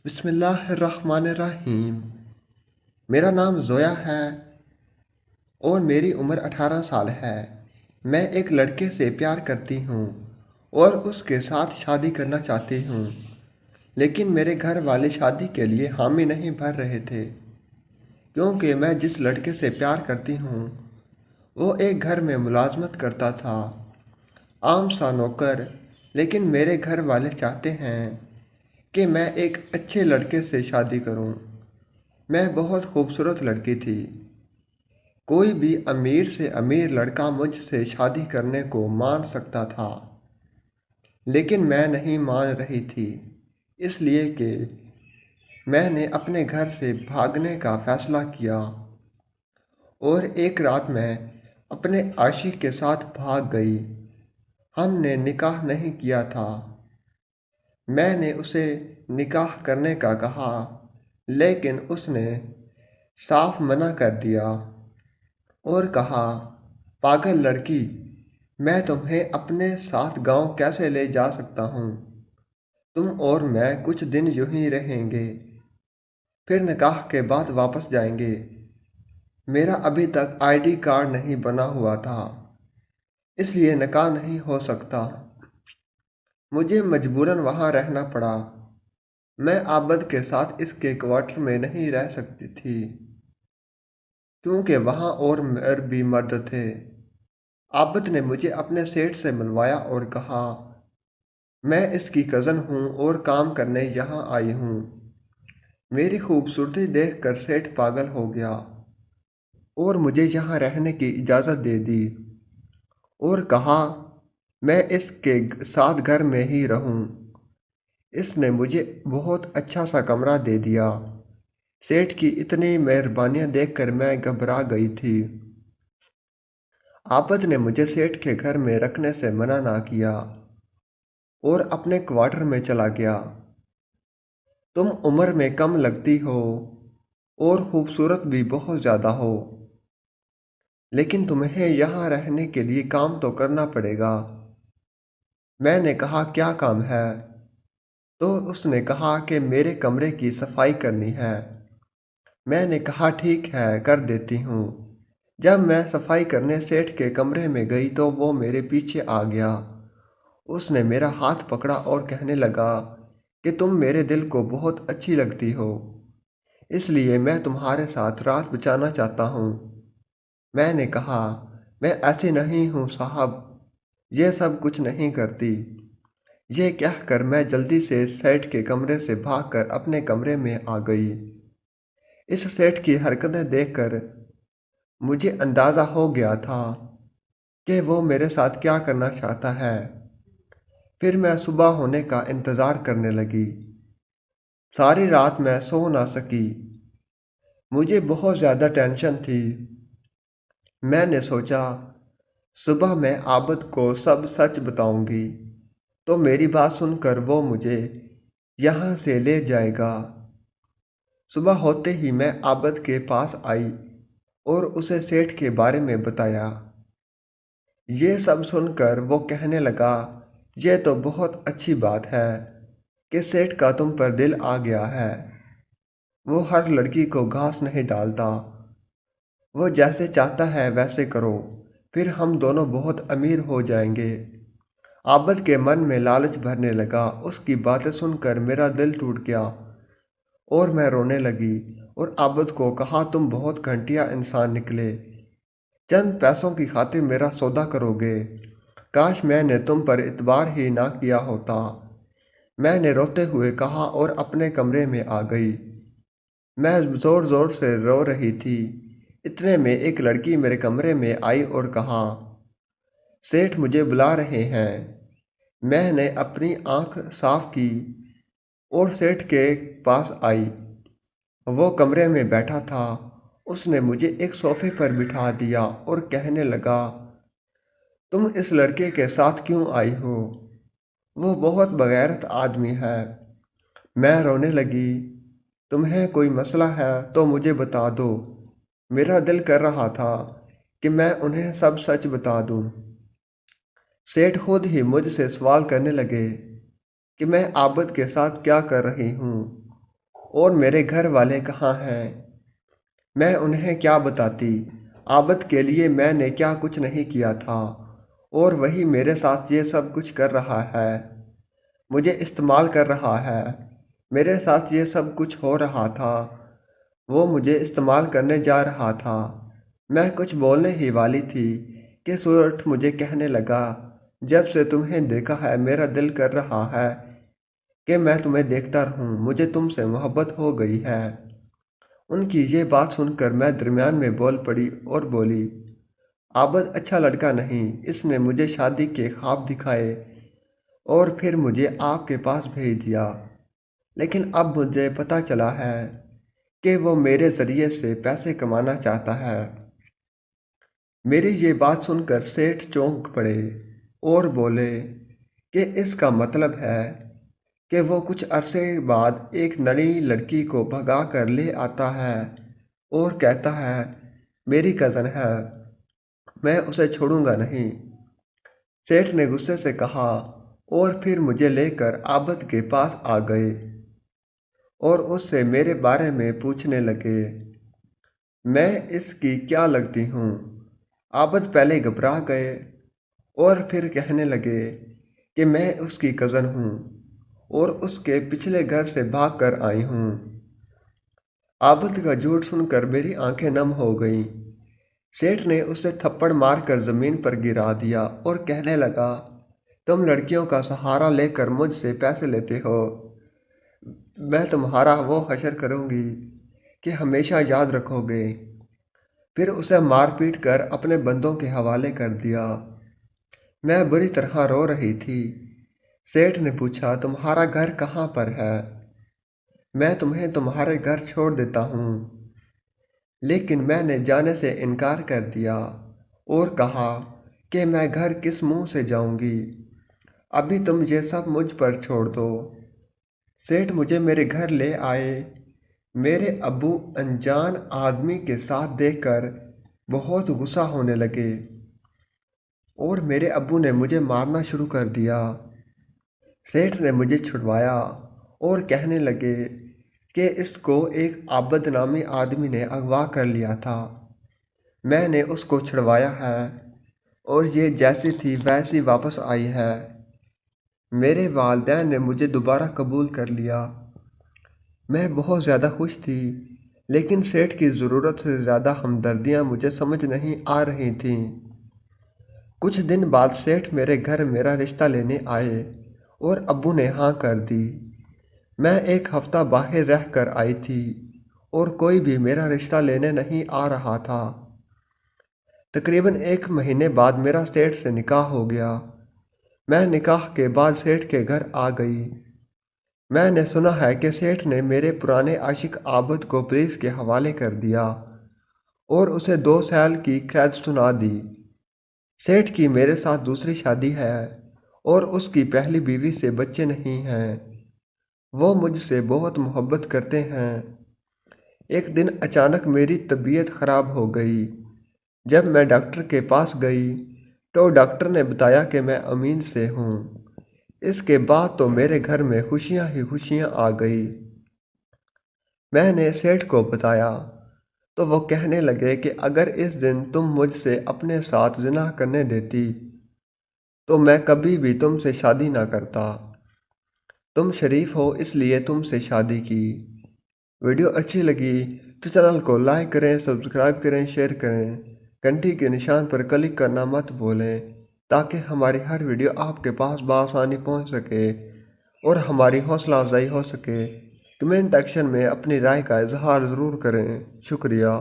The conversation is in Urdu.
بسم اللہ الرحمن الرحیم۔ میرا نام زویا ہے اور میری عمر 18 سال ہے۔ میں ایک لڑکے سے پیار کرتی ہوں اور اس کے ساتھ شادی کرنا چاہتی ہوں، لیکن میرے گھر والے شادی کے لیے حامی نہیں بھر رہے تھے، کیونکہ میں جس لڑکے سے پیار کرتی ہوں وہ ایک گھر میں ملازمت کرتا تھا، عام سا نوکر۔ لیکن میرے گھر والے چاہتے ہیں کہ میں ایک اچھے لڑکے سے شادی کروں۔ میں بہت خوبصورت لڑکی تھی، کوئی بھی امیر سے امیر لڑکا مجھ سے شادی کرنے کو مان سکتا تھا، لیکن میں نہیں مان رہی تھی، اس لیے کہ میں نے اپنے گھر سے بھاگنے کا فیصلہ کیا اور ایک رات میں اپنے عاشق کے ساتھ بھاگ گئی۔ ہم نے نکاح نہیں کیا تھا۔ میں نے اسے نکاح کرنے کا کہا، لیکن اس نے صاف منع کر دیا اور کہا، پاگل لڑکی، میں تمہیں اپنے ساتھ گاؤں کیسے لے جا سکتا ہوں؟ تم اور میں کچھ دن یوں ہی رہیں گے، پھر نکاح کے بعد واپس جائیں گے۔ میرا ابھی تک ID کارڈ نہیں بنا ہوا تھا، اس لیے نکاح نہیں ہو سکتا۔ مجھے مجبوراً وہاں رہنا پڑا۔ میں عابد کے ساتھ اس کے کوارٹر میں نہیں رہ سکتی تھی، کیونکہ وہاں اور بھی مرد تھے۔ عابد نے مجھے اپنے سیٹ سے ملوایا اور کہا، میں اس کی کزن ہوں اور کام کرنے یہاں آئی ہوں۔ میری خوبصورتی دیکھ کر سیٹ پاگل ہو گیا اور مجھے یہاں رہنے کی اجازت دے دی اور کہا میں اس کے ساتھ گھر میں ہی رہوں۔ اس نے مجھے بہت اچھا سا کمرہ دے دیا۔ سیٹ کی اتنی مہربانیاں دیکھ کر میں گھبرا گئی تھی۔ عابد نے مجھے سیٹ کے گھر میں رکھنے سے منع نہ کیا اور اپنے کوارٹر میں چلا گیا۔ تم عمر میں کم لگتی ہو اور خوبصورت بھی بہت زیادہ ہو، لیکن تمہیں یہاں رہنے کے لیے کام تو کرنا پڑے گا۔ میں نے کہا، کیا کام ہے؟ تو اس نے کہا کہ میرے کمرے کی صفائی کرنی ہے۔ میں نے کہا، ٹھیک ہے، کر دیتی ہوں۔ جب میں صفائی کرنے سیٹ کے کمرے میں گئی تو وہ میرے پیچھے آ گیا۔ اس نے میرا ہاتھ پکڑا اور کہنے لگا کہ تم میرے دل کو بہت اچھی لگتی ہو، اس لیے میں تمہارے ساتھ رات بچانا چاہتا ہوں۔ میں نے کہا، میں ایسی نہیں ہوں صاحب، یہ سب کچھ نہیں کرتی۔ یہ کہہ کر میں جلدی سے سیٹ کے کمرے سے بھاگ کر اپنے کمرے میں آ گئی۔ اس سیٹ کی حرکتیں دیکھ کر مجھے اندازہ ہو گیا تھا کہ وہ میرے ساتھ کیا کرنا چاہتا ہے۔ پھر میں صبح ہونے کا انتظار کرنے لگی۔ ساری رات میں سو نہ سکی، مجھے بہت زیادہ ٹینشن تھی۔ میں نے سوچا، صبح میں عابد کو سب سچ بتاؤں گی تو میری بات سن کر وہ مجھے یہاں سے لے جائے گا۔ صبح ہوتے ہی میں عابد کے پاس آئی اور اسے سیٹ کے بارے میں بتایا۔ یہ سب سن کر وہ کہنے لگا، یہ تو بہت اچھی بات ہے کہ سیٹ کا تم پر دل آ گیا ہے۔ وہ ہر لڑکی کو گھاس نہیں ڈالتا، وہ جیسے چاہتا ہے ویسے کرو، پھر ہم دونوں بہت امیر ہو جائیں گے۔ عابد کے من میں لالچ بھرنے لگا۔ اس کی باتیں سن کر میرا دل ٹوٹ گیا اور میں رونے لگی اور عابد کو کہا، تم بہت گھٹیا انسان نکلے، چند پیسوں کی خاطر میرا سودا کرو گے، کاش میں نے تم پر اعتبار ہی نہ کیا ہوتا۔ میں نے روتے ہوئے کہا اور اپنے کمرے میں آ گئی۔ میں زور زور سے رو رہی تھی۔ اتنے میں ایک لڑکی میرے کمرے میں آئی اور کہا، سیٹھ مجھے بلا رہے ہیں۔ میں نے اپنی آنکھ صاف کی اور سیٹھ کے پاس آئی۔ وہ کمرے میں بیٹھا تھا۔ اس نے مجھے ایک صوفے پر بٹھا دیا اور کہنے لگا، تم اس لڑکے کے ساتھ کیوں آئی ہو؟ وہ بہت بغیرت آدمی ہے۔ میں رونے لگی، تمہیں کوئی مسئلہ ہے تو مجھے بتا دو۔ میرا دل کر رہا تھا کہ میں انہیں سب سچ بتا دوں۔ سیٹھ خود ہی مجھ سے سوال کرنے لگے کہ میں عابد کے ساتھ کیا کر رہی ہوں اور میرے گھر والے کہاں ہیں؟ میں انہیں کیا بتاتی؟ عابد کے لیے میں نے کیا کچھ نہیں کیا تھا، اور وہی میرے ساتھ یہ سب کچھ کر رہا ہے، مجھے استعمال کر رہا ہے۔ میرے ساتھ یہ سب کچھ ہو رہا تھا، وہ مجھے استعمال کرنے جا رہا تھا۔ میں کچھ بولنے ہی والی تھی کہ سورج مجھے کہنے لگا، جب سے تمہیں دیکھا ہے میرا دل کر رہا ہے کہ میں تمہیں دیکھتا رہوں، مجھے تم سے محبت ہو گئی ہے۔ ان کی یہ بات سن کر میں درمیان میں بول پڑی اور بولی، عابد اچھا لڑکا نہیں، اس نے مجھے شادی کے خواب دکھائے اور پھر مجھے آپ کے پاس بھیج دیا، لیکن اب مجھے پتہ چلا ہے کہ وہ میرے ذریعے سے پیسے کمانا چاہتا ہے۔ میری یہ بات سن کر سیٹھ چونک پڑے اور بولے کہ اس کا مطلب ہے کہ وہ کچھ عرصے بعد ایک نئی لڑکی کو بھگا کر لے آتا ہے اور کہتا ہے میری کزن ہے، میں اسے چھوڑوں گا نہیں۔ سیٹھ نے غصے سے کہا اور پھر مجھے لے کر عابد کے پاس آ گئے اور اس سے میرے بارے میں پوچھنے لگے، میں اس کی کیا لگتی ہوں؟ عابد پہلے گھبرا گئے اور پھر کہنے لگے کہ میں اس کی کزن ہوں اور اس کے پچھلے گھر سے بھاگ کر آئی ہوں۔ عابد کا جھوٹ سن کر میری آنکھیں نم ہو گئیں۔ سیٹھ نے اسے تھپڑ مار کر زمین پر گرا دیا اور کہنے لگا، تم لڑکیوں کا سہارا لے کر مجھ سے پیسے لیتے ہو، میں تمہارا وہ حشر کروں گی کہ ہمیشہ یاد رکھو گے۔ پھر اسے مار پیٹ کر اپنے بندوں کے حوالے کر دیا۔ میں بری طرح رو رہی تھی۔ سیٹھ نے پوچھا، تمہارا گھر کہاں پر ہے؟ میں تمہیں تمہارے گھر چھوڑ دیتا ہوں، لیکن میں نے جانے سے انکار کر دیا اور کہا کہ میں گھر کس منہ سے جاؤں گی، ابھی تم یہ سب مجھ پر چھوڑ دو۔ سیٹھ مجھے میرے گھر لے آئے۔ میرے ابو انجان آدمی کے ساتھ دیکھ کر بہت غصہ ہونے لگے اور میرے ابو نے مجھے مارنا شروع کر دیا۔ سیٹھ نے مجھے چھڑوایا اور کہنے لگے کہ اس کو ایک عابد نامی آدمی نے اغوا کر لیا تھا، میں نے اس کو چھڑوایا ہے اور یہ جیسی تھی ویسی واپس آئی ہے۔ میرے والدین نے مجھے دوبارہ قبول کر لیا۔ میں بہت زیادہ خوش تھی، لیکن سیٹھ کی ضرورت سے زیادہ ہمدردیاں مجھے سمجھ نہیں آ رہی تھیں۔ کچھ دن بعد سیٹھ میرے گھر میرا رشتہ لینے آئے اور ابو نے ہاں کر دی۔ میں ایک ہفتہ باہر رہ کر آئی تھی اور کوئی بھی میرا رشتہ لینے نہیں آ رہا تھا۔ تقریباً 1 مہینے بعد میرا سیٹھ سے نکاح ہو گیا۔ میں نکاح کے بعد سیٹھ کے گھر آ گئی۔ میں نے سنا ہے کہ سیٹھ نے میرے پرانے عاشق عابد کو پولیس کے حوالے کر دیا اور اسے 2 سال کی قید سنا دی۔ سیٹھ کی میرے ساتھ دوسری شادی ہے اور اس کی پہلی بیوی سے بچے نہیں ہیں۔ وہ مجھ سے بہت محبت کرتے ہیں۔ ایک دن اچانک میری طبیعت خراب ہو گئی۔ جب میں ڈاکٹر کے پاس گئی تو ڈاکٹر نے بتایا کہ میں امین سے ہوں۔ اس کے بعد تو میرے گھر میں خوشیاں ہی خوشیاں آ گئی۔ میں نے سیٹھ کو بتایا تو وہ کہنے لگے کہ اگر اس دن تم مجھ سے اپنے ساتھ زنا کرنے دیتی تو میں کبھی بھی تم سے شادی نہ کرتا۔ تم شریف ہو اس لیے تم سے شادی کی۔ ویڈیو اچھی لگی تو چینل کو لائک کریں، سبسکرائب کریں، شیئر کریں، گھنٹی کے نشان پر کلک کرنا مت بھولیں تاکہ ہماری ہر ویڈیو آپ کے پاس بآسانی پہنچ سکے اور ہماری حوصلہ افزائی ہو سکے۔ کمنٹ سیکشن میں اپنی رائے کا اظہار ضرور کریں۔ شکریہ۔